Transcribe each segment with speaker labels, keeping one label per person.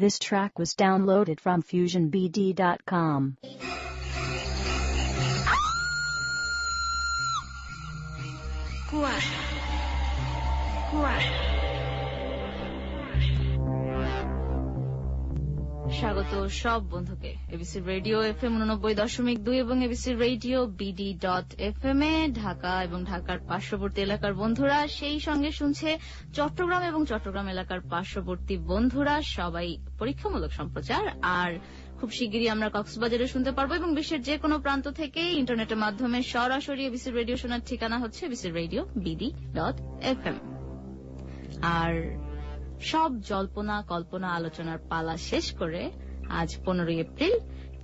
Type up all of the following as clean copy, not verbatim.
Speaker 1: This track was downloaded from FusionBD.com.
Speaker 2: স্বাগত সব বন্ধুকে এবিসি রেডিও এফএম 89.2 এবং এবিসি রেডিও BD.FM এ ঢাকা এবং ঢাকার পার্শ্ববর্তী এলাকার বন্ধুরা, সেই সঙ্গে শুনছে চট্টগ্রাম এবং চট্টগ্রাম এলাকার পার্শ্ববর্তী বন্ধুরা, সবাই পরীক্ষামূলক সম্প্রচার। আর খুব শিগগিরই আমরা কক্সবাজারে শুনতে পারবো এবং বিশ্বের যে কোনো প্রান্ত থেকে ইন্টারনেটের মাধ্যমে সরাসরি এবিসি রেডিও শোনার ঠিকানা হচ্ছে এবিসি রেডিও BD.FM। আর সব জল্পনা কল্পনা আলোচনার পালা শেষ করে আজ 15 এপ্রিল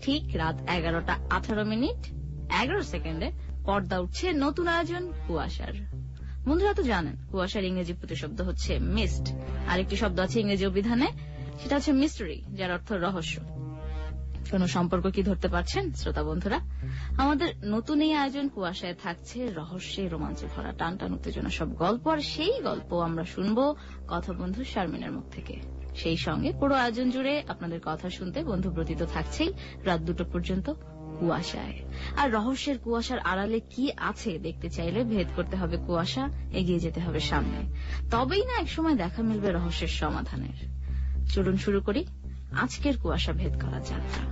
Speaker 2: ঠিক রাত 11:18:11 পর্দা উঠছে নতুন আয়োজন কুয়াশার। বন্ধুরা তো জানেন কুয়াশার ইংরেজি প্রতিশব্দ হচ্ছে মিস্ট, আরেকটি শব্দ আছে ইংরেজি অভিধানে, সেটা হচ্ছে মিস্টারি, যার অর্থ রহস্য। কোন সম্পর্ক কি ধরতে পারছেন শ্রোতা বন্ধুরা? আমাদের নতুন এই আয়োজন কুয়াশায় থাকছে রহস্যে রোমাঞ্চে ভরা টানটান উত্তেজনা সব গল্প, আর সেই গল্প আমরা শুনবো কথা বন্ধু শারমিনের মুখ থেকে। সেই সঙ্গে পুরো আয়োজন জুড়ে আপনাদের কথা শুনতে বন্ধু ব্রতী তো থাকছেই রাত 2টো পর্যন্ত কুয়াশায়। আর রহস্যের কুয়াশার আড়ালে কি আছে দেখতে চাইলে ভেদ করতে হবে কুয়াশা, এগিয়ে যেতে হবে সামনে, তবেই না একসময় দেখা মিলবে রহস্যের সমাধানের। চলুন শুরু করি আজকের কুয়াশা ভেদ করা যাত্রা।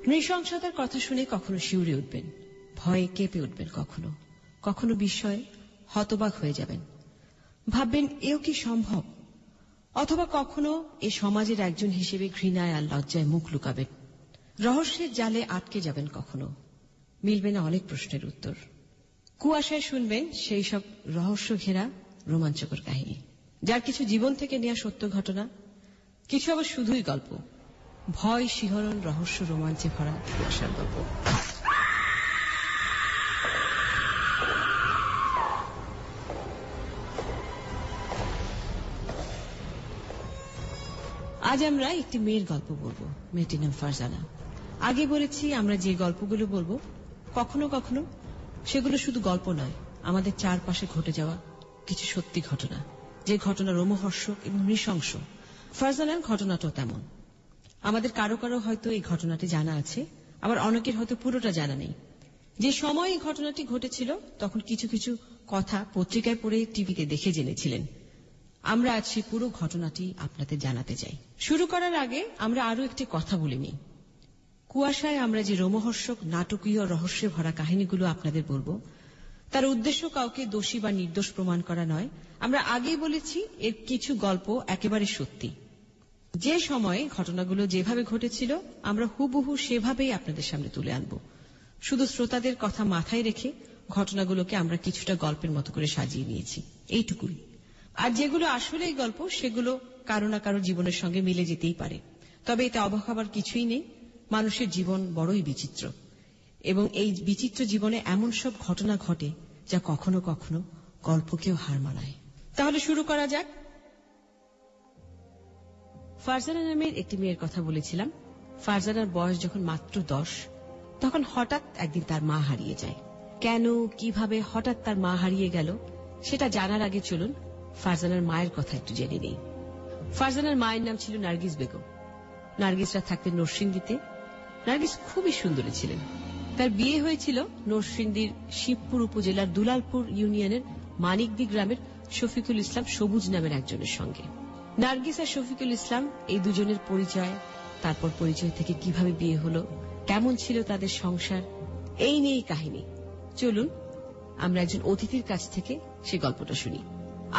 Speaker 3: নৃশংসতার কথা শুনে কখনো শিউরে উঠবেন, ভয়ে কেঁপে উঠবেন, কখনো কখনো বিস্ময়ে হতবাক হয়ে যাবেন, ভাববেন এও কি সম্ভব, অথবা কখনো এ সমাজের একজন হিসেবে ঘৃণায় আর লজ্জায় মুখ লুকাবেন। রহস্যের জালে আটকে যাবেন, কখনো মিলবে না অনেক প্রশ্নের উত্তর। কুয়াশায় শুনবেন সেই সব রহস্য ঘেরা রোমাঞ্চকর কাহিনী, যার কিছু জীবন থেকে নেওয়া সত্য ঘটনা, কিছু আবার শুধুই গল্প, ভয়, শিহরণ, রহস্য, রোমাঞ্চে ভরা কুয়াশার গল্প। আজ আমরা একটি মেয়ের গল্প বলবো, মেয়েটির নাম ফারজানা। আগে বলেছি আমরা যে গল্পগুলো বলবো কখনো কখনো সেগুলো শুধু গল্প নয়, আমাদের চারপাশে ঘটে যাওয়া কিছু সত্যি ঘটনা, যে ঘটনা রোমহর্ষক এবং নৃশংস। ফারজানার ঘটনাটাও তেমন। আমাদের কারো কারো হয়তো এই ঘটনাটি জানা আছে, আবার অনেকের হয়তো পুরোটা জানা নেই। যে সময় এই ঘটনাটি ঘটেছিল তখন কিছু কিছু কথা পত্রিকায় পড়ে, টিভিতে দেখে জেনেছিলেন। আমরা আজ সেই পুরো ঘটনাটি আপনাদের জানাতে চাই। শুরু করার আগে আমরা আরো একটি কথা বলে নিই। কুয়াশায় আমরা যে রোমহর্ষক, নাটকীয়, রহস্যে ভরা কাহিনীগুলো আপনাদের বলবো, তার উদ্দেশ্য কাউকে দোষী বা নির্দোষ প্রমাণ করা নয়। আমরা আগেই বলেছি এর কিছু গল্প একেবারে সত্যি। যে সময়ে ঘটনাগুলো যেভাবে ঘটেছিল আমরা হুবহু সেভাবেই আপনাদের সামনে তুলে আনব। শুধু শ্রোতাদের কথা মাথায় রেখে ঘটনাগুলোকে আমরা কিছুটা গল্পের মতো করে সাজিয়ে নিয়েছি, এইটুকুই। আর যেগুলো আসলেই গল্প সেগুলো কারো না কারো জীবনের সঙ্গে মিলে যেতেই পারে, তবে এতে অবাক হবার কিছুই নেই। মানুষের জীবন বড়ই বিচিত্র, এবং এই বিচিত্র জীবনে এমন সব ঘটনা ঘটে যা কখনো কখনো গল্পকেও হার মানায়। তাহলে শুরু করা যাক। ফারজানা নামের একটি মেয়ের কথা বলেছিলাম। ফারজানার বয়স যখন মাত্র 10, তখন হঠাৎ একদিন তার মা হারিয়ে যায়। কেন, কিভাবে হঠাৎ তার মা হারিয়ে গেল সেটা জানার আগে চলুন ফারজানার মায়ের কথা একটু জেনে নেই। ফারজানার মায়ের নাম ছিল নার্গিস বেগম। নার্গিসরা থাকতেন নরসিংদীতে। নার্গিস খুবই সুন্দরী ছিলেন। তার বিয়ে হয়েছিল নরসিংদীর শিবপুর উপজেলার দুলালপুর ইউনিয়নের মানিকদি গ্রামের শফিকুল ইসলাম সবুজ নামের একজনের সঙ্গে। নার্গিস আর শফিকুল ইসলাম এই দুজনের পরিচয়, তারপর পরিচয় থেকে কিভাবে বিয়ে হলো, কেমন ছিল তাদের সংসার, এই নিয়েই কাহিনী। চলুন আমরা একজন অতিথির কাছ থেকে সে গল্পটা শুনি।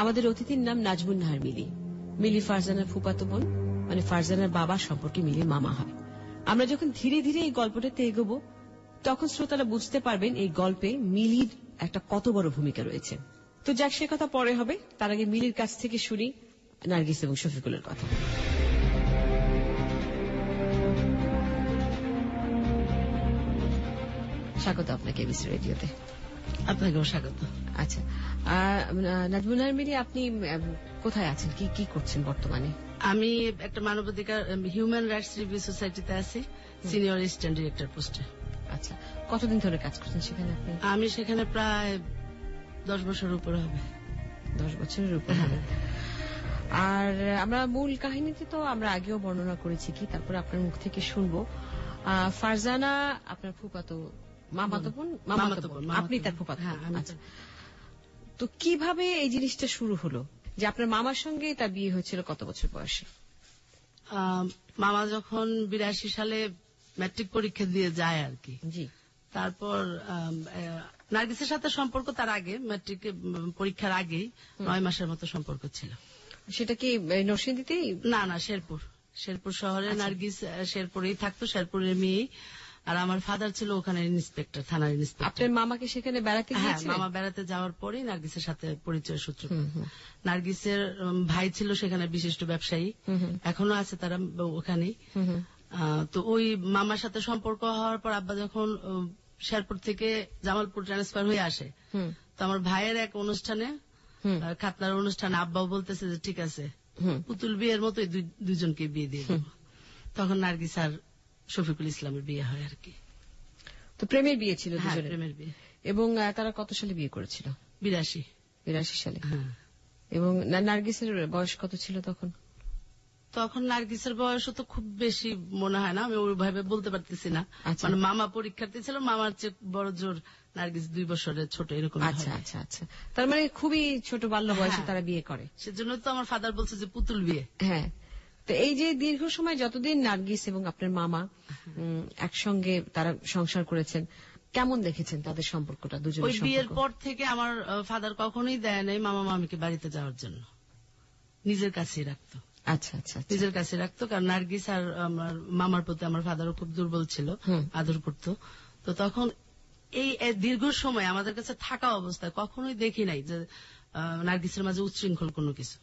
Speaker 3: আমাদের অতিথির নাম নাজমুন নাহার মিলি। মিলি ফারজানার ফুফাতো বোন, মানে ফারজানার বাবা সম্পর্কে মিলির মামা হয়। আমরা যখন ধীরে ধীরে এই গল্পটাতে এগোবো তখন শ্রোতারা বুঝতে পারবেন এই গল্পে মিলির একটা কত বড় ভূমিকা রয়েছে। তো যাক, সে কথা পরে হবে, তার আগে মিলির কাছ থেকে শুনি নার্গিস এবং শফিকুলের কথা। স্বাগত আপনাকে এবিসি রেডিওতে।
Speaker 4: আপনাকেও স্বাগত।
Speaker 3: আচ্ছা, নাজমুল নাহার মিলি, আপনি কোথায় আছেন, কি কি করছেন বর্তমানে?
Speaker 4: আমি একটা মানবাধিকার হিউম্যান রাইটস রিভিউ সোসাইটিতে আছি, সিনিয়র অ্যাসিস্ট্যান্ট ডিরেক্টর পোস্টে।
Speaker 3: আচ্ছা, কতদিন ধরে কাজ করছেন সেখানে আপনি?
Speaker 4: আমি সেখানে প্রায় 10 বছরের উপর হবে।
Speaker 3: 10 বছরের উপর হবে। আর আমরা মূল কাহিনীতে তো আমরা আগেও বর্ণনা করেছি, কি তারপরে আপনার মুখ থেকে শুনবো। ফারজানা আপনার ফুফাতো মামাতো বোন, আপনি তার ফুফাতো। আচ্ছা, তো কিভাবে এই জিনিসটা শুরু হলো যে আপনার মামার সঙ্গে তার বিয়ে হয়েছিল কত বছর বয়সে?
Speaker 4: মামা যখন 82 সালে ম্যাট্রিক পরীক্ষা দিয়ে যায় আর কি।
Speaker 3: জি।
Speaker 4: তারপর নার্গিসের সাথে সম্পর্ক তার আগে, ম্যাট্রিক পরীক্ষার আগেই 9 মাসের মতো সম্পর্ক ছিল।
Speaker 3: সেটা কি নরসিংদীতেই?
Speaker 4: না, শেরপুর শহরে। নার্গিস শেরপুরেই থাকতো, শেরপুরের মেয়ে। আর আমার ফাদার ছিল ওখানে ইন্সপেক্টর, থানার ইন্সপেক্টর।
Speaker 3: আপনার মামাকে সেখানে বেড়াতে গিয়েছিলেন?
Speaker 4: মামা বেড়াতে যাওয়ার পরেই নার্গিসের সাথে পরিচয় সূত্র। নার্গিসের ভাই ছিল সেখানে বিশিষ্ট ব্যবসায়ী, এখনো আছে তারা ওখানেই। তো ওই মামার সাথে সম্পর্ক হওয়ার পর আব্বা যখন শেরপুর থেকে জামালপুর ট্রান্সফার হয়ে আসে, তো আমার ভাইয়ের এক অনুষ্ঠানে, খাতনার অনুষ্ঠানে, আব্বাও বলতেছে যে ঠিক আছে, পুতুল বিয়ের মতোই দুজনকে বিয়ে দিয়ে দেব। তখন নার্গিস আর শফিকুল ইসলামের বিয়ে হয় আর কি।
Speaker 3: তো প্রেমের বিয়ে ছিল?
Speaker 4: প্রেমের বিয়ে।
Speaker 3: এবং তারা কত সালে বিয়ে করেছিল?
Speaker 4: 82
Speaker 3: সালে। এবং নার্গিসের বয়স কত ছিল তখন?
Speaker 4: তখন নার্গিসের বয়সও তো খুব বেশি মনে হয় না, আমি ওইভাবে বলতে পারতেছি না। মানে মামা পরীক্ষার্থী ছিল, মামার চেয়ে বড় জোর নার্গিস 2 বছরের ছোট, এরকম।
Speaker 3: আচ্ছা আচ্ছা আচ্ছা, তার মানে খুবই ছোট বাল্য বয়সে তারা বিয়ে করে।
Speaker 4: সেজন্য তো আমার ফাদার বলছে যে পুতুল বিয়ে।
Speaker 3: হ্যাঁ। তো এই যে দীর্ঘ সময় যতদিন নার্গিস এবং আপনার মামা একসঙ্গে তারা সংসার করেছেন, কেমন দেখেছেন তাদের সম্পর্কটা দুজনের?
Speaker 4: ওই বিয়ের পর থেকে আমার ফাদার কখনোই দেয় নাই মামা মামিকে বাড়িতে যাওয়ার জন্য, নিজের কাছেই রাখতো।
Speaker 3: আচ্ছা আচ্ছা,
Speaker 4: নিজের কাছে রাখতো, কারণ নার্গিস আর আমার মামার প্রতি আমার ফাদারও খুব দুর্বল ছিল, আদর করতো। তো তখন এই দীর্ঘ সময় আমাদের কাছে থাকা অবস্থায় কখনোই দেখি নাই যে নার্গিসের মাঝে উচ্ছৃঙ্খল কোনো কিছু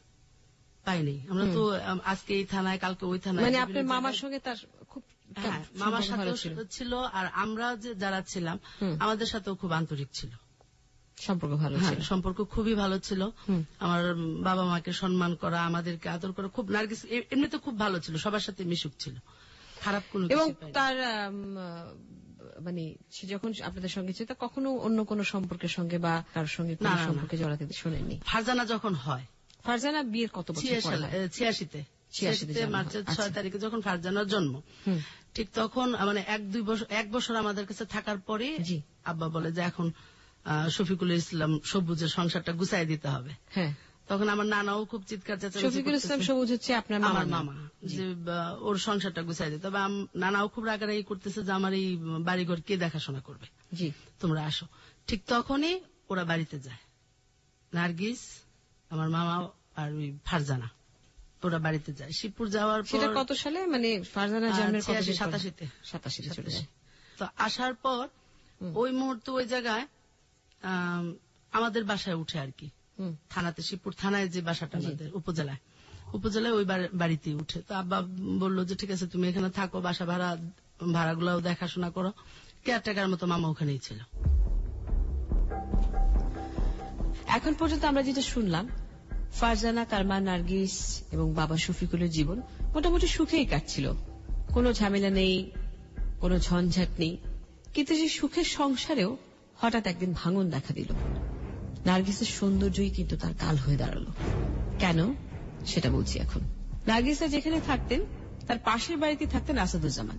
Speaker 4: পাইনি। আমরা তো আজকে এই থানায়, কালকে ওই থানায়।
Speaker 3: মানে আপনার মামার সঙ্গে তার খুব,
Speaker 4: মামার সাথে ছিল, আর আমরা যে যারা ছিলাম আমাদের সাথেও খুব আন্তরিক ছিল,
Speaker 3: সম্পর্ক ভালো ছিল,
Speaker 4: সম্পর্ক খুবই ভালো ছিল। আমার বাবা মাকে সম্মান করা, আমাদেরকে আদর করা, খুব নার্গিস এমনিতে খুব ভালো ছিল, সবার সাথে মিশুক ছিল, খারাপ কোনো।
Speaker 3: এবং তার মানে সে যখন আপনাদের সঙ্গে ছিল, তা কখনো অন্য কোনো সম্পর্কের সঙ্গে বা কারোর সঙ্গে কোনো সম্পর্কে জড়াতে শোনেননি?
Speaker 4: ফারজানা যখন হয়,
Speaker 3: ফারজানা বিয়ের কত বছর পরে?
Speaker 4: 86-তে মার্চের 6 তারিখে যখন ফারজানার জন্ম, ঠিক তখন মানে 1 বছর আমাদের কাছে থাকার পরে আব্বা বলে যে এখন শফিকুল ইসলাম সবুজের সংসারটা গুছাই দিতে হবে। হ্যাঁ, তখন আমার নানাও খুব চিৎকার চেঁচামেচি।
Speaker 3: শফিকুল ইসলাম সবুজ হচ্ছে আপনার
Speaker 4: মামা, যে ওর সংসারটা গুছাই দিতে হবে। নানাও খুব রাগারাগি করতেছে যে আমার এই বাড়িঘর কে দেখাশোনা করবে, জি তোমরা আসো। ঠিক তখনই ওরা বাড়িতে যায়, নার্গিস, আমার মামা আর ওই ফারজানা, ওরা বাড়িতে যায়। শিবপুর যাওয়ার পর,
Speaker 3: সেটা কত সালে? মানে ফারজানা জন্মের
Speaker 4: 87-তে চলে যায়। তো আসার পর ওই মুহূর্তে ওই জায়গায় আমাদের বাসায় উঠে আর কি, থানাতে, শিবপুর থানায় যে বাসাটা আমাদের উপজেলায় ওই বাড়িতে উঠে। তো আব্বা বললো যে ঠিক আছে তুমি এখানে থাকো, বাসা ভাড়াগুলাও দেখাশোনা করো। কেয়ারটেকার মতো মামা ওখানেই ছিল।
Speaker 3: এখন পর্যন্ত আমরা যেটা শুনলাম, ফারজানা, তার মা নার্গিস এবং বাবা শফিকুলের জীবন মোটামুটি সুখেই কাটছিল, কোনো ঝামেলা নেই, কোনো ঝঞ্ঝাট নেই। কিন্তু সেই সুখের সংসারেও হঠাৎ একদিন ভাঙন দেখা দিল। নার্গিসের সৌন্দর্যই কিন্তু তার কাল হয়ে দাঁড়ালো। কেন সেটা বলছি এখন। নার্গিসা যেখানে থাকতেন তার পাশের বাড়িতে থাকতেন আসাদুজ্জামান।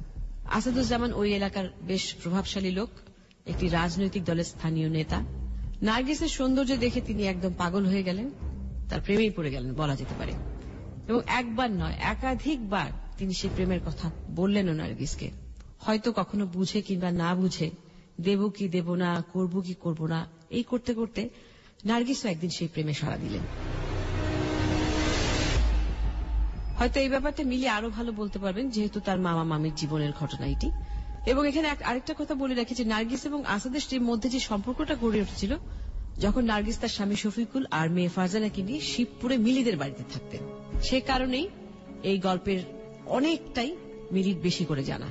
Speaker 3: আসাদুজ্জামান ওই এলাকার বেশ প্রভাবশালী লোক, একটি রাজনৈতিক দলের স্থানীয় নেতা। নার্গিসের সৌন্দর্য দেখে তিনি একদম পাগল হয়ে গেলেন, তার প্রেমেই পড়ে গেলেন বলা যেতে পারে। এবং একবার নয়, একাধিকবার তিনি সেই প্রেমের কথা বললেনও নার্গিসকে। হয়তো কখনো বুঝে কিংবা না বুঝে, দেব কি দেব না, করব কি করব না, এই করতে করতে নার্গিসও একদিন সেই প্রেমে সাড়া দিলেন। হয়তো এই ব্যাপারটা মিলি আরো ভালো বলতে পারবেন, যেহেতু তার মামা মামির জীবনের ঘটনা এটি। এবং এখানে আরেকটা কথা বলে রাখি যে নার্গিস এবং আসাদের মধ্যে যে সম্পর্কটা গড়ে উঠেছিল যখন নার্গিস তার স্বামী শফিকুল আর মেয়ে ফারজানাকে নিয়ে শিবপুরে মিলিদের বাড়িতে থাকতেন, সে কারণেই এই গল্পের অনেকটাই মিলির বেশি করে জানা।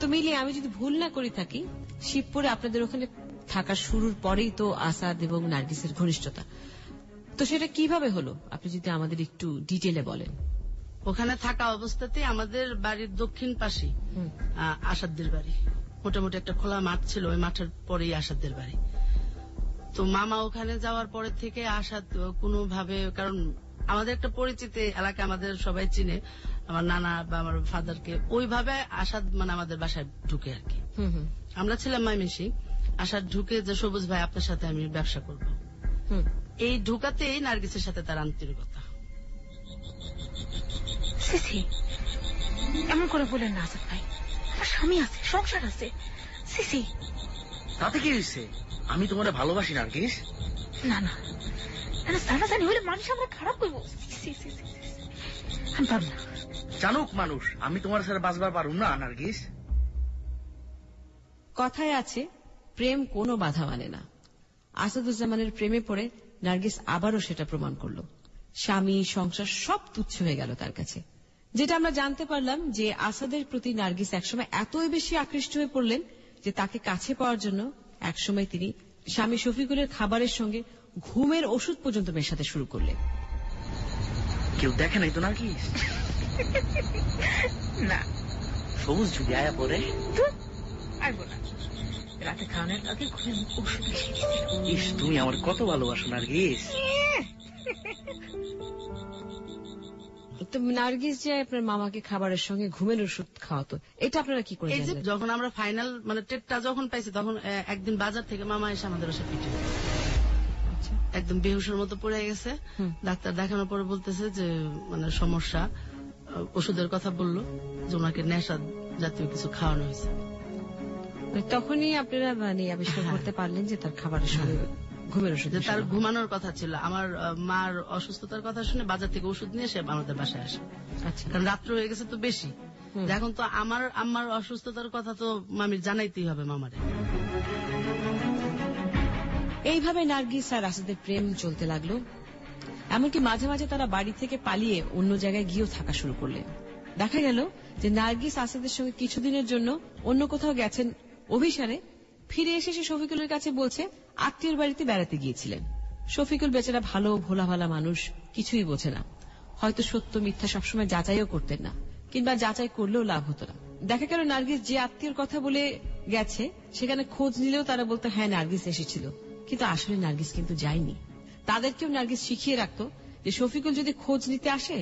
Speaker 3: তো মিলি, আমি যদি ভুল না করে থাকি, শিবপুরে আপনাদের ওখানে থাকা শুরুর পরেই তো আসাদ এবং নার্গিসের ঘনিষ্ঠতা, তো সেটা কিভাবে হলো আপনি যদি আমাদের একটু ডিটেলে বলেন।
Speaker 4: ওখানে থাকা অবস্থাতে আমাদের বাড়ির দক্ষিণ পাশে আসাদদের বাড়ি, মোটামুটি একটা খোলা মাঠ ছিল, ওই মাঠের পরেই আসাদদের বাড়ি। তো মামা ওখানে যাওয়ার পরে থেকে আসাদ কোনোভাবে, কারণ আমাদের একটা পরিচিত এলাকা, আমাদের সবাই চিনে, আমার নানা বা আমার ফাদারকে, ওইভাবে আসাদ মানে আমাদের বাসায় ঢুকে আর কি। আমরা ছিলাম ময়মনসিংহ, আসাদ ঢুকে যে সবুজ ভাই আপনার সাথে আমি ব্যবসা করব, এই ঢুকাতেই নার্গিসের সাথে তার আন্তরিকতা।
Speaker 5: সিসি, এমন করে বলেন না আসাদ ভাই, আমার স্বামী আছে, সংসার আছে। সিসি,
Speaker 6: তাতে কি হয়েছে? আমি তোমার ভালোবাসি নার্গিস।
Speaker 5: না না না, জানাজানি হলে মানুষ আমরা খারাপ করবো। আমি পারব না।
Speaker 6: জানুক মানুষ, আমি তোমার সাথে বাঁচবার পারুম না নার্গিস।
Speaker 3: কথায় আছে, প্রেম কোনো বাধা মানে না। আসাদুজ্জামানের প্রেমে পড়ে নার্গিস আবারও সেটা প্রমাণ করল। স্বামী, সংসার সব তুচ্ছ হয়ে গেল তার কাছে। যেটা আমরা জানতে পারলাম যে আসাদের প্রতি নার্গিস একসময় এতই বেশি আকৃষ্ট হয়ে পড়লেন যে তাকে কাছে পাওয়ার জন্য একসময় তিনি স্বামী শফিকুলের খাবারের সঙ্গে ঘুমের ওষুধ পর্যন্ত মেশাতে শুরু করলেন।
Speaker 6: কেউ দেখে নাই তো নার্গিস?
Speaker 5: না,
Speaker 6: সবুজ যদি আয়া পরে
Speaker 5: আসবো না। রাতে খাওয়ানোর আগে ঘুমের ওষুধ মিশিয়ে দিয়েছিল।
Speaker 6: ইস, তুমি আমার কত ভালোবাসো নার্গিস।
Speaker 3: তো নার্গিস যে আপনার মামাকে খাবারের সঙ্গে ঘুমের ওষুধ খাওয়াতো, এটা আপনারা কি করে
Speaker 4: এই যে
Speaker 3: জানলেন?
Speaker 4: যখন আমরা ফাইনাল মানে টেটটা যখন পাইছি, তখন একদিন বাজার থেকে মামা এসে আমাদের বাসায় পিটে একদম বেহুশের মতো পড়ে গেছে। ডাক্তার দেখানোর পরে বলতেছে যে মানে সমস্যা, ওষুধের কথা বললো যে ওনাকে নেশা জাতীয় কিছু খাওয়ানো হয়েছে।
Speaker 3: তখনই আপনারা মানে আবিষ্কার করতে পারলেন যে তার খাবারের সঙ্গে ঘুমের ওষুধ,
Speaker 4: যে তার ঘুমানোর কথা ছিল। আমার মার অসুস্থতার কথা শুনে বাজার থেকে ওষুধ নিয়ে সে আমাদের বাসায় আসে।
Speaker 3: আচ্ছা,
Speaker 4: কারণ রাত্র হয়ে গেছে তো বেশি, এখন তো আমার আম্মার অসুস্থতার কথা তো মামির জানাইতেই হবে মামারে।
Speaker 3: এইভাবে নার্গিস আর আসাদের প্রেম চলতে লাগলো। এমনকি মাঝে মাঝে তারা বাড়ি থেকে পালিয়ে অন্য জায়গায় গিয়েও থাকা শুরু করলেন। দেখা গেল যে নার্গিস আসাদের সঙ্গে কিছুদিনের জন্য অন্য কোথাও গেছেন অভিসারে, ফিরে এসে সে শফিকুলের কাছে বলছে আত্মীয়ের বাড়িতে বেড়াতে গিয়েছিলেন। শফিকুল বেচারা ভালো ভোলা ভালা মানুষ, কিছুই বোঝে না। হয়তো সত্য মিথ্যা সবসময় যাচাইও করতেন না, কিংবা যাচাই করলেও লাভ হতো না। দেখা গেল নার্গিস যে আত্মীয়র কথা বলে গেছে সেখানে খোঁজ নিলেও তারা বলতো হ্যাঁ নার্গিস এসেছিল, কিন্তু আসলে নার্গিস কিন্তু যায়নি। তাদেরকেও নার্গিস শিখিয়ে রাখতো যে শফিকুল যদি খোঁজ নিতে আসে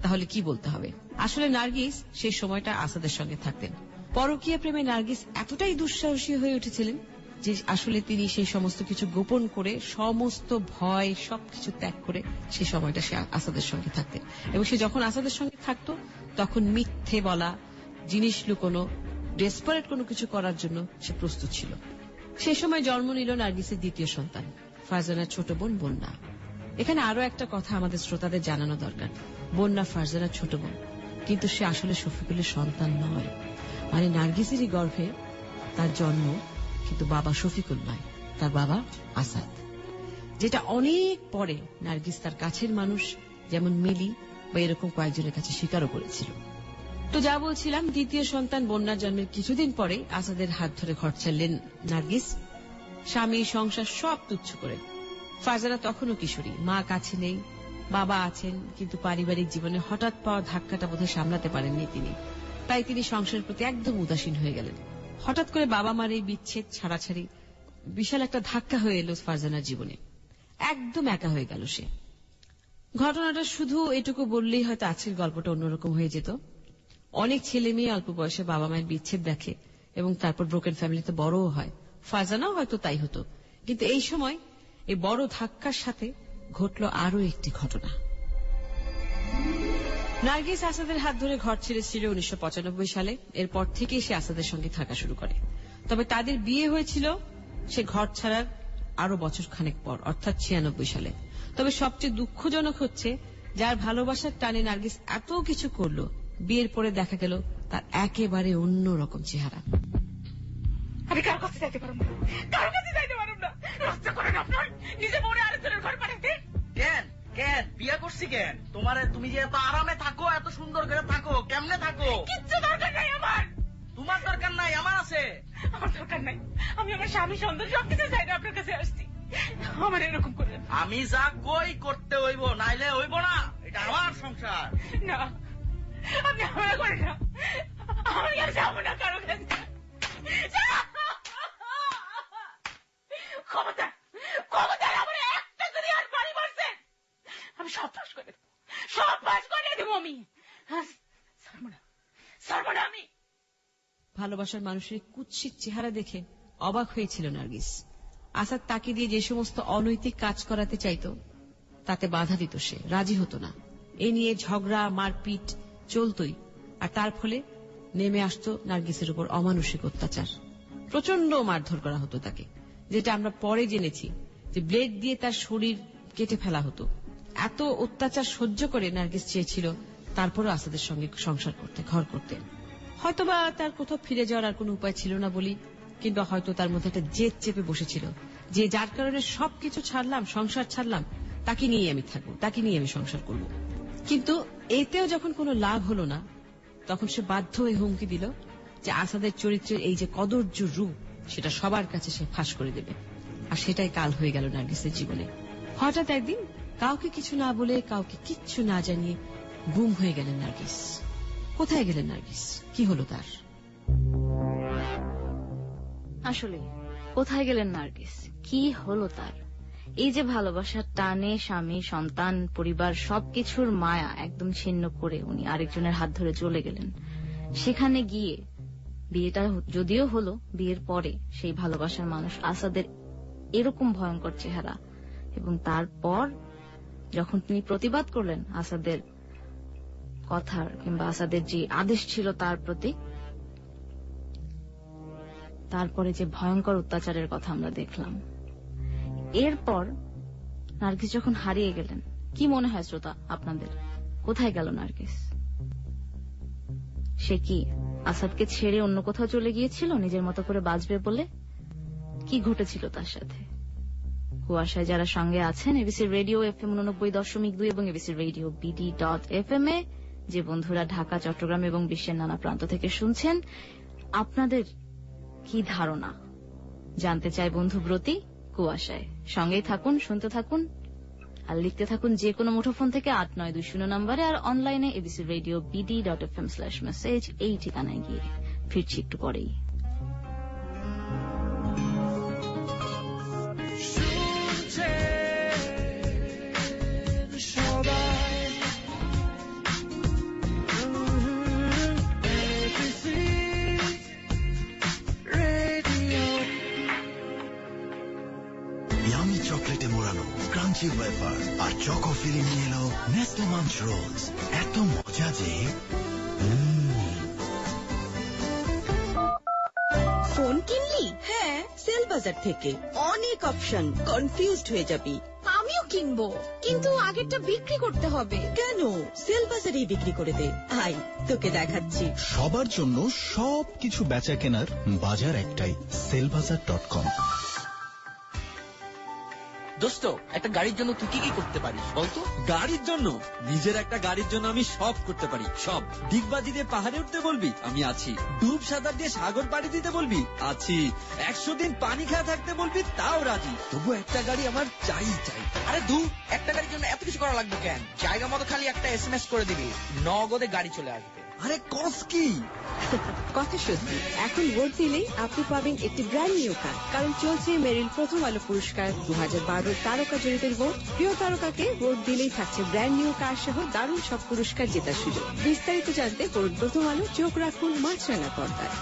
Speaker 3: তাহলে কি বলতে হবে। আসলে নার্গিস সেই সময়টা আসাদের সঙ্গে থাকতেন। পরকীয়া প্রেমে নার্গিস এতটাই দুঃসাহসী হয়ে উঠেছিলেন যে আসলে তিনি সেই সমস্ত কিছু গোপন করে, সমস্ত ভয় সবকিছু ত্যাগ করে সেই সময়টা সে আসাদের সঙ্গে থাকতেন। এবং সে যখন আসাদের সঙ্গে থাকতো তখন মিথ্যে বলা, জিনিস লুকোনো, ডেসপারেট কোনো কিছু করার জন্য সে প্রস্তুত ছিল। সে সময় জন্ম নিল নার্গিসের দ্বিতীয় সন্তান, ফারজানার ছোট বোন বন্যা। এখানে আরো একটা কথা আমাদের শ্রোতাদের জানানো দরকার। বন্যা ফারজানার ছোট বোন, কিন্তু সে আসলে শফিকুলের সন্তান নয়। মানে নার্গিসেরই গর্ভে তার জন্ম, কিন্তু বাবা শফিকুল নয়, তার বাবা আসাদ। যেটা অনেক পরে নার্গিস তার কাছের মানুষ যেমন মিলি বা এরকম কয়েকজনের কাছে স্বীকারও করেছিল। তো যা বলছিলাম, দ্বিতীয় সন্তান বন্যার জন্মের কিছুদিন পরে আসাদের হাত ধরে ঘর ছাড়লেন নার্গিস, স্বামী সংসার সব তুচ্ছ করে। ফারজানা তখনও কিশোরী, মা কাছে নেই, বাবা আছেন, কিন্তু পারিবারিক জীবনে হঠাৎ পাওয়া ধাক্কাটা বোধহয় সামলাতে পারেননি তিনি। তাই তিনি সংসারের প্রতি একদম উদাসীন হয়ে গেলেন। হঠাৎ করে বাবা মার এই বিচ্ছেদ, ছাড়াছাড়ি বিশাল একটা ধাক্কা হয়ে এলো ফারজানার জীবনে। একদম একা হয়ে গেল সে। ঘটনাটা শুধু এটুকু বললেই হয়তো আজকের গল্পটা অন্যরকম হয়ে যেত। অনেক ছেলে মেয়ে অল্প বয়সে বাবা মায়ের বিচ্ছেদ দেখে এবং তারপর ব্রোকেন ফ্যামিলিতে বড়ও হয়। ফারজানাও হয়তো তাই হতো, কিন্তু এই সময় এই বড় ধাক্কার সাথে ঘটল আরো একটি ঘটনা। নার্গিস আসাদের হাত ধরে ঘর ছেড়েছিল 1995 সালে। এরপর থেকেই সে আসাদের সঙ্গে থাকা শুরু করে। তবে তাদের বিয়ে হয়েছিল সে ঘর ছাড়ার আরো বছর খানেক পর, অর্থাৎ 96 সালে। তবে সবচেয়ে দুঃখজনক হচ্ছে যার ভালোবাসার টানে নার্গিস এত কিছু করলো, বিয়ের পরে দেখা গেল তার একেবারে অন্য রকম চেহারা।
Speaker 5: আমি কার কাছে যাইতে পারবো না, কার কাছে যাইতে পারবো না। লজ্জা করেন আপনার নিজে মনে আরেকজনের ঘর পাঠাতে?
Speaker 6: কেন কেন বিয়া করছি কেন? তুমি যে এত আরামে থাকো, এত সুন্দর করে থাকো, কেমনে থাকো?
Speaker 5: কিচ্ছু দরকার নাই আমার।
Speaker 6: তোমার দরকার নাই, আমার আছে।
Speaker 5: আমার দরকার নাই, আমি আমার স্বামী সন্তান সবকিছু চাই না, আপনার কাছে আসছি। আমার এরকম করে
Speaker 6: আমি যা কই করতে হইব, নাইলে হইব না। এটা আমার সংসার।
Speaker 5: না, আপনি আমরা করেন না, আমি আর যাবো না কারো কাছে। ক্ষমতার ক্ষমতার আমার একটা যদি আর বাড়ি মারছেন, আমি সব পাশ করে দেবো, সব পাশ করে দেবো আমি। সর্বনা আমি।
Speaker 3: ভালোবাসার মানুষের কুৎসিত চেহারা দেখে অবাক হয়েছিল নার্গিস। আসাদ তাকে দিয়ে যে সমস্ত অনৈতিক কাজ করাতে চাইত তাতে বাধা দিত সে, রাজি হতো না। এ নিয়ে ঝগড়া মারপিট চলতই, আর তার ফলে নেমে আসতো নার্গিসের উপর অমানসিক অত্যাচার। প্রচন্ড মারধর করা হতো তাকে, যেটা আমরা পরে জেনেছি যে ব্লেড দিয়ে তার শরীর কেটে ফেলা হতো। এত অত্যাচার সহ্য করে নার্গিস চেয়েছিল তারপরও আসাদের সঙ্গে সংসার করতে, ঘর করতে। হয়তোবা তার কোথাও ফিরে যাওয়ার আর কোনো উপায় ছিল না বলি, কিংবা হয়তো তার মধ্যে একটা জেদ চেপে বসেছিল যে যার কারণে সবকিছু ছাড়লাম, সংসার ছাড়লাম, তাকে নিয়ে আমি থাকবো, তাকে নিয়ে আমি সংসার করব। কিন্তু এতেও যখন কোনো লাভ হলো না, তখন সে বাধ্য হয়ে হুমকি দিল যে আসাদের চরিত্রের এই যে কদর্য রূপ, সেটা সবার কাছে সে ফাঁস করে দেবে। আর সেটাই কাল হয়ে গেল নার্গিসের জীবনে। হঠাৎ একদিন কাউকে কিছু না বলে, কাউকে কিচ্ছু না জানিয়ে গুম হয়ে গেলেন নার্গিস। কোথায় গেলেন নার্গিস? কি হলো তার?
Speaker 2: আসলে কোথায় গেলেন নার্গিস, কি হলো তার? এই যে ভালোবাসার টানে স্বামী সন্তান পরিবার সবকিছুর মায়া একদম ছিন্ন করে উনি আরেকজনের হাত ধরে চলে গেলেন। সেখানে গিয়ে বিয়েটা যদিও হলো, বিয়ের পরে সেই ভালোবাসার মানুষ আসাদের এরকম ভয়ঙ্কর চেহারা, এবং তারপর যখন তিনি প্রতিবাদ করলেন আসাদের কথার কিংবা আসাদের যে আদেশ ছিল তার প্রতি, তারপরে যে ভয়ঙ্কর অত্যাচারের কথা আমরা দেখলাম। এরপর নার্গিস যখন হারিয়ে গেলেন, কি মনে হয় শ্রোতা আপনাদের, কোথায় গেল নার্গিস? সে কি আসাদকে ছেড়ে অন্য কোথাও চলে গিয়েছিল নিজের মতো করে বাঁচবে বলে? কি ঘটেছিল তার সাথে? কুয়াশায় যারা সঙ্গে আছেন এবিসি রেডিও FM 89.2 এবং এবিসি রেডিও BD.FM এ, যে বন্ধুরা ঢাকা, চট্টগ্রাম এবং বিশ্বের নানা প্রান্ত থেকে শুনছেন, আপনাদের কি ধারণা জানতে চাই বন্ধুব্রতী কুয়াশায়। সঙ্গেই থাকুন, শুনতে থাকুন আর লিখতে থাকুন যে কোনো মুঠোফোন থেকে 8920 নম্বরে, আর অনলাইনে এবিসি রেডিও BD.FM/message এই ঠিকানায় গিয়ে। ফিরছি একটু পরেই।
Speaker 7: চকলেটে মোড়ানো ক্রাঞ্চি ওয়েফার আর চকো ফিলিং নিয়ে এলো নেস্লে মাঞ্চ রোলস। এত মজা যে
Speaker 8: ফোন কিনলি? হ্যাঁ, সেল বাজার থেকে। অনেক অপশন, কনফিউজড হয়ে যাবি।
Speaker 5: আমিও কিনবো, কিন্তু আগেরটা বিক্রি করতে হবে।
Speaker 8: কেন? সেল বাজারেই বিক্রি করে দে। আই তোকে দেখাচ্ছি।
Speaker 9: সবার জন্য সবকিছু বেচা কেনার বাজার একটাই, সেলবাজার.com।
Speaker 6: দোস্ত, একটা গাড়ির জন্য তুই কি কি করতে পারিস বলতো?
Speaker 10: গাড়ির জন্য? নিজের একটা গাড়ির জন্য আমি সব করতে পারি, সব। ডিগবাজি দিয়ে পাহাড়ে উঠতে বলবি, আমি আছি। ডুব সাঁতার দিয়ে সাগর পাড়ি দিতে বলবি, আছি। 100 দিন পানি খাওয়া থাকতে বলবি, তাও রাজি। তবু একটা গাড়ি আমার চাই চাই।
Speaker 6: আরে দূর, একটা গাড়ির জন্য এত কিছু করা লাগবে কেন? জায়গা মতো খালি একটা SMS করে দিবি, নগদে গাড়ি চলে আসবে।
Speaker 10: আরে কস কি?
Speaker 8: কথা সত্যি, এখন ভোট দিলেই আপনি পাবেন একটি ব্র্যান্ড নিউ কার। কারণ চলছে মেরিল প্রথম আলো পুরস্কার 2012 তারকা জড়িতের ভোট। প্রিয় তারকাকে ভোট দিলেই থাকছে ব্র্যান্ড নিউ কার সহ দারুণ সব পুরস্কার জেতার সুযোগ। বিস্তারিত জানতে পড়ুন প্রথম আলো, চোখ রাখুন মাছরাঙা পর্দায়।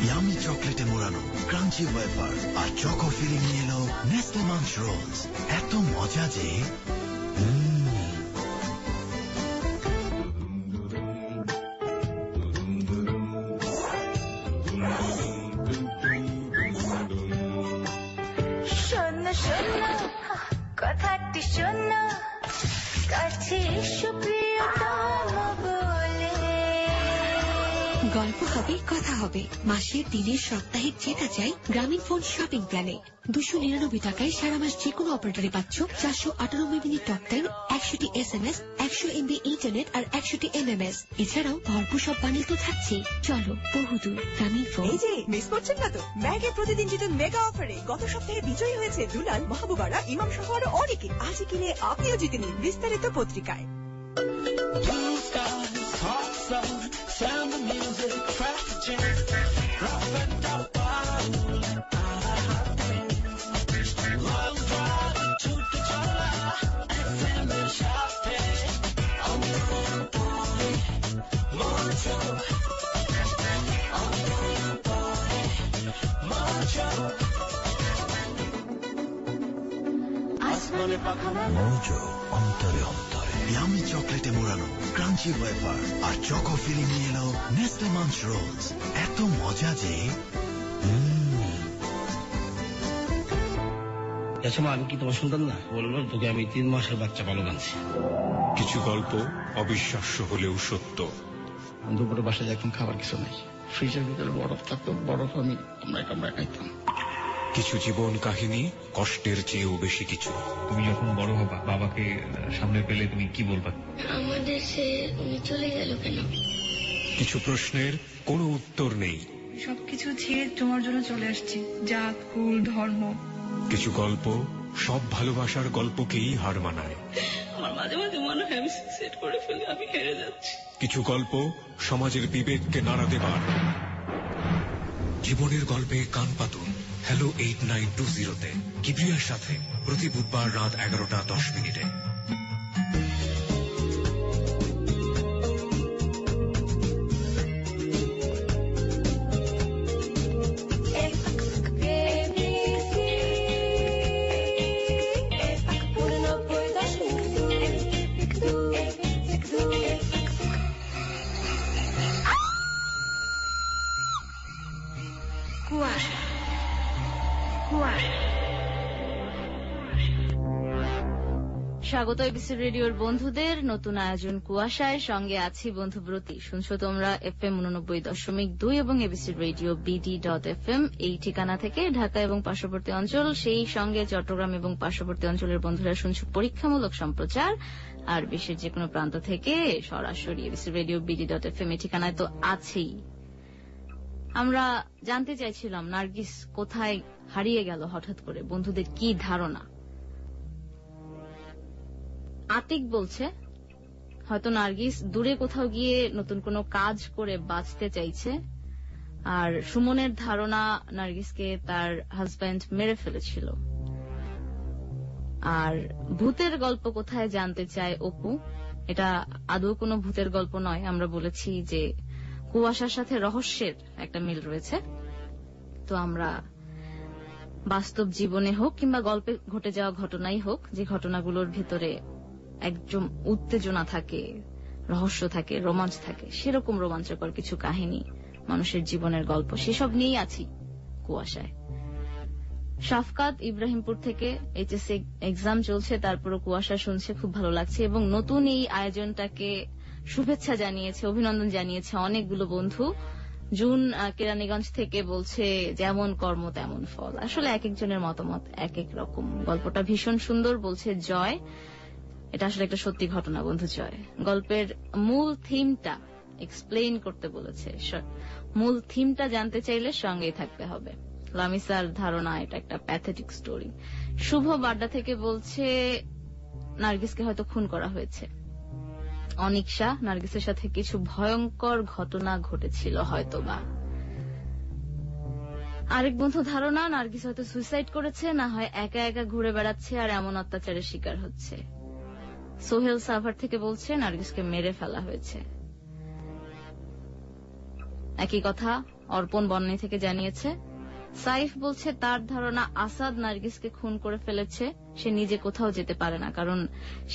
Speaker 7: ইয়ামি চকলেটে মোড়ানো ক্রাঞ্চি ওয়েফার আর চকো ফিলিং নিয়ে এলো নেস্লে মাঞ্চ রোলস। এত মজা যে
Speaker 11: শোনো কথাটি শোনো, কাছে ডাকছে সুপ্রিয়তম বলে।
Speaker 12: গল্প হবে, কথা হবে, মাসের, দিনের, সাপ্তাহিক যেটা চাই গ্রামীণ ফোন শপিং প্ল্যানে 299 টাকায় সারা মাস যে কোনো অপারেটরে পাচ্ছ 498 মিনিট টক টাইম, 100টি SMS, 100 MB ইন্টারনেট আর 100টি MMS। এছাড়াও ভরপুর সব বানিয়ে তো থাকছে। চলো বহুদূর গ্রামীণ ফোন।
Speaker 13: এই যে মিস করছেন না তো ম্যাগে প্রতিদিন জিতুন মেগা অফারে। গত সপ্তাহে বিজয়ী হয়েছে দুলাল, মাহবুবারা, ইমাম সহ আরো অনেকে। আজই কিনে আপনিও জিতে নিন বিস্তারিত পত্রিকায়।
Speaker 7: মৌজো অন্তরে অন্তরে ইয়ামি চকলেটে মোড়ানো ক্রাঞ্চি ওয়েফার আর চকো ফিলিং নিয়ে এলো নেস্টে মাঞ্চ রোলস। এত মজা যে
Speaker 14: আমি কি তোমার সন্তান না? বললো তোকে আমি 3 মাসের বাচ্চা ভালো বানছি।
Speaker 15: কিছু গল্প অবিশ্বাস্য হলেও সত্য।
Speaker 14: দুপুরে বাসায় এখন খাবার কিছু নাই, ফ্রিজের ভিতরে বরফ থাকতো, বরফ আমি কামড়ায় খাইতাম।
Speaker 15: কিছু জীবন কাহিনী কষ্টের চেয়েও বেশি কিছু।
Speaker 16: তুমি যখন বড় হবা বাবাকে সামনে পেলে তুমি কি বলবা?
Speaker 11: আমাদের সে উনি চলে গেল কেন?
Speaker 15: কিছু প্রশ্নের কোনো উত্তর নেই।
Speaker 17: সবকিছু ছেড়ে তোমার জন্য চলে আসছি, জাত, কুল, ধর্ম।
Speaker 15: কিছু গল্প সব ভালোবাসার গল্পকেই হার মানায়।
Speaker 4: আমার মাঝে মাঝে মনে হয় আমি সুইসাইড করে ফেলে, আমি হেরে যাচ্ছি।
Speaker 15: কিছু গল্প সমাজের বিবেককে নাড়া দেবার। জীবনের গল্পে কান পাতুন হ্যালো 8920-তে কিবরিয়ার সাথে প্রতি বুধবার রাত 11:10।
Speaker 2: স্বাগত এবিসি রেডিওর বন্ধুদের নতুন আয়োজন কুয়াশায়। সঙ্গে আছি বন্ধু ব্রতী। শুনছো তোমরা FM 89.2 এবং এবিসি রেডিও BD.FM এই ঠিকানা থেকে ঢাকা এবং পার্শ্ববর্তী অঞ্চল, সেই সঙ্গে চট্টগ্রাম এবং পার্শ্ববর্তী অঞ্চলের বন্ধুরা শুনছো পরীক্ষামূলক সম্প্রচার। আর বিশ্বের যে কোনো প্রান্ত থেকে সরাসরি এবিসি রেডিও BD.FM এই ঠিকানায় তো আছেই। আমরা জানতে চাইছিলাম নার্গিস কোথায় হারিয়ে গেল হঠাৎ করে, বন্ধুদের কি ধারণা। আতিক বলছে হয়তো নার্গিস দূরে কোথাও গিয়ে নতুন কোনো কাজ করে বাঁচতে চাইছে। আর সুমনের ধারণা নার্গিসকে তার হাজব্যান্ড মেরে ফেলেছিল। আর ভূতের গল্প কোথায় জানতে চায় অপু। এটা আদৌ কোনো ভূতের গল্প নয়, আমরা বলেছি যে কুয়াশার সাথে রহস্যের একটা মিল রয়েছে। তো আমরা বাস্তব জীবনে হোক কিংবা গল্পে ঘটে যাওয়া ঘটনাই হোক, যে ঘটনাগুলোর ভিতরে একদম উত্তেজনা থাকে, রহস্য থাকে, রোমাঞ্চ থাকে, সেরকম রোমাঞ্চকর কিছু কাহিনী, মানুষের জীবনের গল্প, সেসব নিয়েই আছি কুয়াশায়। শাফকাত ইব্রাহিমপুর থেকে এইচএসসি এক্সাম চলছে, তারপরও কুয়াশা শুনছে, খুব ভালো লাগছে। এবং নতুন এই আয়োজনটাকে শুভেচ্ছা জানিয়েছে, অভিনন্দন জানিয়েছে অনেকগুলো বন্ধু। জুন কেরানীগঞ্জ থেকে বলছে যেমন কর্ম তেমন ফল। আসলে এক একজনের মতামত এক এক রকম। গল্পটা ভীষণ সুন্দর বলছে জয়। এটা আসলে একটা সত্যি ঘটনা বন্ধু জয়। গল্পের মূল থিমটা এক্সপ্লেইন করতে বলেছে। মূল থিমটা জানতে চাইলে সঙ্গেই থাকতে হবে। লামিসার ধারণা এটা একটা প্যাথেটিক স্টোরি। শুভ বাড্ডা থেকে বলছে নার্গিসকে হয়তো খুন করা হয়েছে। অনিকশা নার্গিসের সাথে কিছু ভয়ঙ্কর ঘটনা ঘটেছিল হয়তোবা। আরেক বন্ধু ধারণা নার্গিস হয়তো সুইসাইড করেছে, না হয় একা একা ঘুরে বেড়াচ্ছে আর এমন অত্যাচারের শিকার হচ্ছে। সোহেল সাভার থেকে বলছে নার্গিসকে মেরে ফেলা হয়েছে। একই কথা অর্পণ বন্যাই থেকে জানিয়েছে। সাইফ বলছে তার ধারণা আসাদ নার্গিসকে খুন করে ফেলেছে, সে নিজে কোথাও যেতে পারে না। কারণ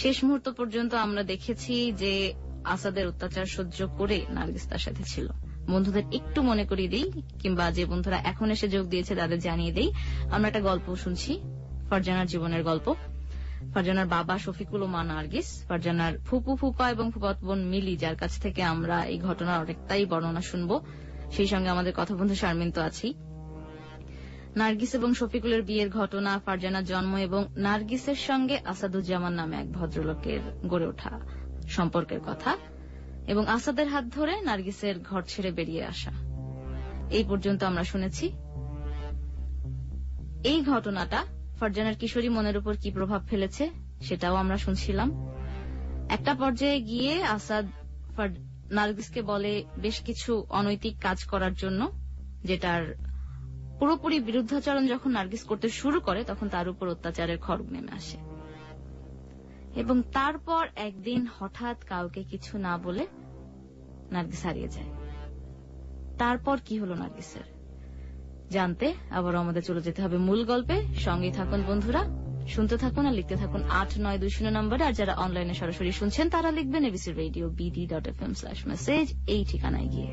Speaker 2: শেষ মুহূর্ত পর্যন্ত আমরা দেখেছি যে আসাদের অত্যাচার সহ্য করে নার্গিস তার সাথে ছিল। বন্ধুদের একটু মনে করিয়ে দিই, কিংবা যে বন্ধুরা এখন এসে যোগ দিয়েছে তাদের জানিয়ে দিই, আমরা একটা গল্প শুনছি, ফারজানার জীবনের গল্প। ফারজানার বাবা শফিকুল ও মা নার্গিস, ফারজানার ফুপু ফুপা এবং ফুফাতো বোন মিলি, যার কাছ থেকে আমরা এই ঘটনার অনেকটাই বর্ণনা শুনবো। সেই সঙ্গে আমাদের কথা বন্ধু শারমিন তো আছেই। নার্গিস এবং শফিকুলের বিয়ের ঘটনা, ফারজানার জন্ম এবং নার্গিসের সঙ্গে আসাদুজ্জামান নামে এক ভদ্রলোকের গড়ে ওঠা সম্পর্কের কথা, এবং আসাদের হাত ধরে নার্গিসের ঘর ছেড়ে বেরিয়ে আসা, এই পর্যন্ত আমরা শুনেছি। এই ঘটনাটা ফারজানার কিশোরী মনের উপর কি প্রভাব ফেলেছে সেটাও আমরা শুনছিলাম। একটা পর্যায়ে গিয়ে আসাদ নার্গিসকে বলে বেশ কিছু অনৈতিক কাজ করার জন্য, যেটার পুরোপুরি বিরুদ্ধাচরণ যখন নার্গিস করতে শুরু করে তখন তার উপর অত্যাচারের খড়গ নেমে আসে, এবং তারপর একদিন হঠাৎ কাউকে কিছু না বলে নার্গিস হারিয়ে যায়। তারপর কি হলো নার্গিসের জানতে আবার আমাদের চলে যেতে হবে মূল গল্পে। সঙ্গে থাকুন বন্ধুরা, শুনতে থাকুন আর লিখতে থাকুন 8920 নম্বরে। আর যারা অনলাইনে সরাসরি শুনছেন তারা লিখবেন abcradio.bd.fm/message এই ঠিকানায় গিয়ে।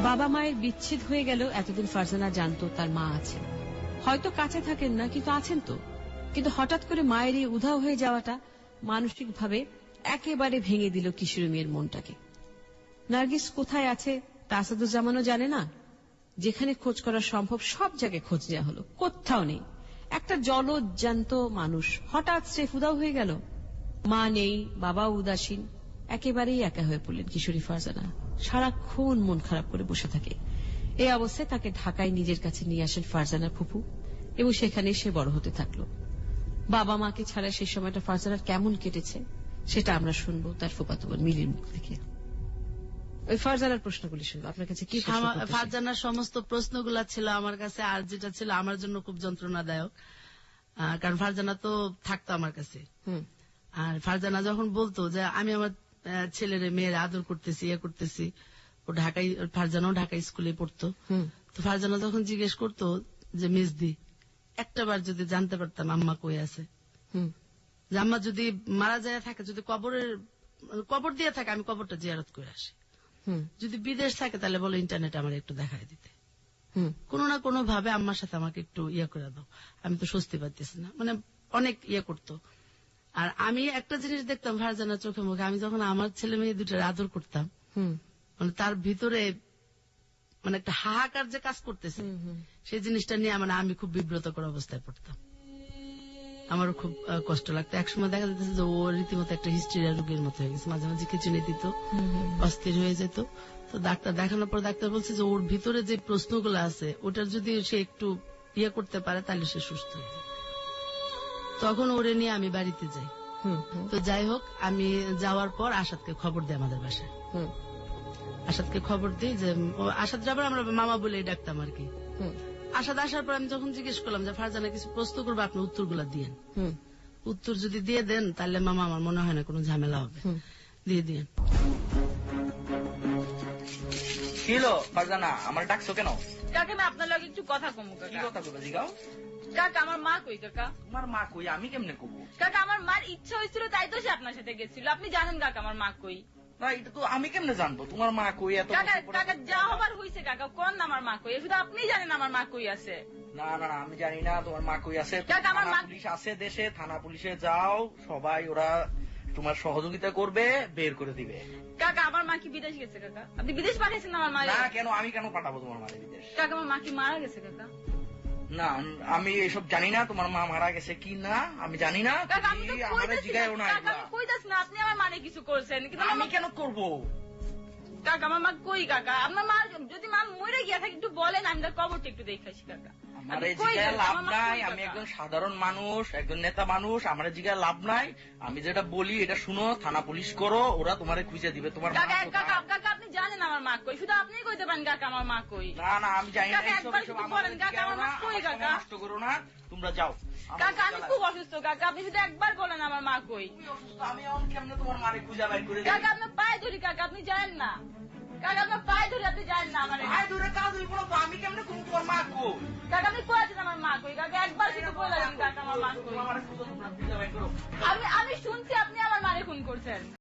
Speaker 3: বাবা মায়ের বিচ্ছেদ হয়ে গেল, এতদিন ফারজানা জানতো তার মা আছে, হয়তো কাছে থাকেন না কিন্তু আছেন তো। কিন্তু হঠাৎ করে মায়ের এই উধাও হয়ে যাওয়াটা মানসিকভাবে একেবারে ভেঙে দিল কিশোরী মেয়ের মনটাকে। নার্গিস কোথায় আছে তা আসাদুজ্জামানও জানে না। যেখানে খোঁজ করা সম্ভব সব জায়গায় খোঁজ নেওয়া হলো, কোথাও নেই। একটা জলজ্জান্ত মানুষ হঠাৎ স্রেফ উধাও হয়ে গেল। মা নেই, বাবা উদাসীন, একেবারেই একা হয়ে পড়লেন কিশোরী ফারজানা। সারাক্ষণ মন খারাপ করে বসে থাকে। এই অবস্থায় তাকে ঢাকায় নিজের কাছে নিয়ে আসেন ফারজানার ফুপু, এবং সেখানে সে বড় হতে থাকলো। বাবা মাকে ছাড়া সেই সময়টা ফারজানার কেমন কেটেছে সেটা আমরা শুনবো তার ফুফাতো বোন মিলির মুখ থেকে। ওই ফারজানার প্রশ্নগুলি শুনবো। আপনার কাছে কি
Speaker 4: ফারজানার সমস্ত প্রশ্নগুলা ছিল আমার কাছে, আর যেটা ছিল আমার জন্য খুব যন্ত্রণাদায়ক, কারণ ফারজানা তো থাকতো আমার কাছে। আর ফারজানা যখন বলতো যে আমি আমার ছেলের মেয়ের আদর করতেছি, ইয়ে করতেছি, ও ঢাকায়, ফারজানাও ঢাকা স্কুলে পড়তো, তো ফারজানা যখন জিজ্ঞেস করতো যে মিসদি একটা বার যদি জানতে পারতাম আম্মা কই আছে, যে আম্মা যদি মারা যায় থাকে, যদি কবর দিয়ে থাকে আমি কবরটা জিয়ারত করে আসি, যদি বিদেশ থাকে তাহলে বলো ইন্টারনেট আমার একটু দেখায় দিতে, কোনো না কোনো ভাবে আম্মার সাথে আমাকে একটু ইয়ে করে দাও, আমি তো স্বস্তি পাইতেছি না, মানে অনেক ইয়ে করতো। আর আমি একটা জিনিস দেখতাম ফারজানার চোখে মুখে, আমি যখন আমার ছেলে মেয়ে দুটার আদর করতাম, মানে তার ভিতরে মানে একটা হাহাকার যে কাজ করতেছে, সেই জিনিসটা নিয়ে মানে আমি খুব বিব্রতকর অবস্থায় পড়তাম, আমারও খুব কষ্ট লাগতো। একসময় দেখা যেতেছে যে ও রীতিমতো একটা হিস্ট্রিয়া রোগীর মতো হয়ে গেছে, মাঝে মাঝে খিচুনি দিত, অস্থির হয়ে যেত। তো ডাক্তার দেখানোর পর ডাক্তার বলছে যে ওর ভিতরে যে প্রশ্নগুলো আছে ওটার যদি সে একটু ইয়ে করতে পারে তাহলে সে সুস্থ হয়ে যায়। তখন ওরে নিয়ে আমি বাড়িতে যাই। তো যাই হোক, আমি যাওয়ার পর আসাদকে খবর দেয় আমাদের বাসায়। আসাদকে খবর দিই যে আসাদ যাবার আমরা মামা বলে ডাকতাম আর কি। আসাদ আসার পর আমি যখন জিজ্ঞেস করলাম যে ফারজানা কিছু প্রশ্ন করবো, আপনি উত্তরগুলা দিয়েন, উত্তর যদি দিয়ে দেন তাহলে মামা আমার মনে হয় না কোনো ঝামেলা হবে, দিয়ে দিয়েন।
Speaker 6: কি হলো ফারজানা, আমার ডাকছো কেন?
Speaker 2: কাকা আমি আপনার লগে একটু কথা কমু।
Speaker 6: কি কথা বলে জিগাও?
Speaker 2: কাকা আমার মা কই? কাকা
Speaker 6: তোমার মা কই? আমি কেমনে কব?
Speaker 2: কাকা আমার মার ইচ্ছা হয়েছিল তাই তো সে আপনার সাথে গেছিল, আপনি জানেন কাকা আমার মা কই?
Speaker 6: না এটা তো আমি কেমনে জানবো তোমার মা কই? এত
Speaker 2: কাকা যা হবার হয়েছে কাকা, কোন না আমার মা কই, শুধু আপনি জানেন আমার মা কই আছে।
Speaker 6: না না আমি জানি না তোমার মা কই আছে। আমার মা পুলিশ আছে দেশে, থানা পুলিশে যাও, সবাই ওরা তোমার সহযোগিতা করবে, বের করে দিবে।
Speaker 2: কাকা আমার মা কি বিদেশ গেছে? কাকা আপনি বিদেশ পাঠিয়েছেন আমার মা?
Speaker 6: না কেন, আমি কেন পাঠাবো তোমার মা বিদেশ?
Speaker 2: কাকা আমার মা কি মারা গেছে? কাকা
Speaker 6: না আমি এসব জানি না, তোমার মা মারা গেছে কি না আমি জানি না, আমার জিগায়ও না।
Speaker 2: আপনি আমার মানে কিছু করছেন,
Speaker 6: আমি কেন করবো?
Speaker 2: কাকা আমার মা কই? কাকা আপনার মা যদি মা মরে গিয়া থাকে একটু বলেন, আমি তার কবরটা একটু দেখাইছি। কাকা
Speaker 6: আমার জিগায় লাভ নাই, আমি একজন সাধারণ মানুষ, একজন নেতা মানুষ, আমার জিগায় লাভ নাই। আমি যেটা বলি এটা শুনো, থানা পুলিশ করো, ওরা তোমারে খুঁজে দিবে। তোমার
Speaker 2: কাকা আপনি জানেন আমার মা কই, শুধু আপনি কইতে পারেন কাকা আমার মা কই।
Speaker 6: না না আমি জানি না, নষ্ট করো না, তোমরা যাও।
Speaker 2: কাকা আমি খুব অসুস্থ, কাকা আপনি শুধু একবার বলেন আমার মা কই।
Speaker 6: আমি কেমনে তোমার মারে খুঁজে বাইর করে?
Speaker 2: কাকা আপনার পায়ে ধরি, কাকা আপনি জানেন না। কাকা আপনার পায়ে ধরে আপনি জানেন না আমার
Speaker 6: পায়ে ধরে কাজ হইব না তো আমি কেমনে কোন তোমার মা কই
Speaker 2: কাকা আপনি কয়েছেন আমার মা কই কাকা একবার শুধু বললেন কাকা আমার মা কই আমি শুনছি আপনি আমার মারে খুন করছেন।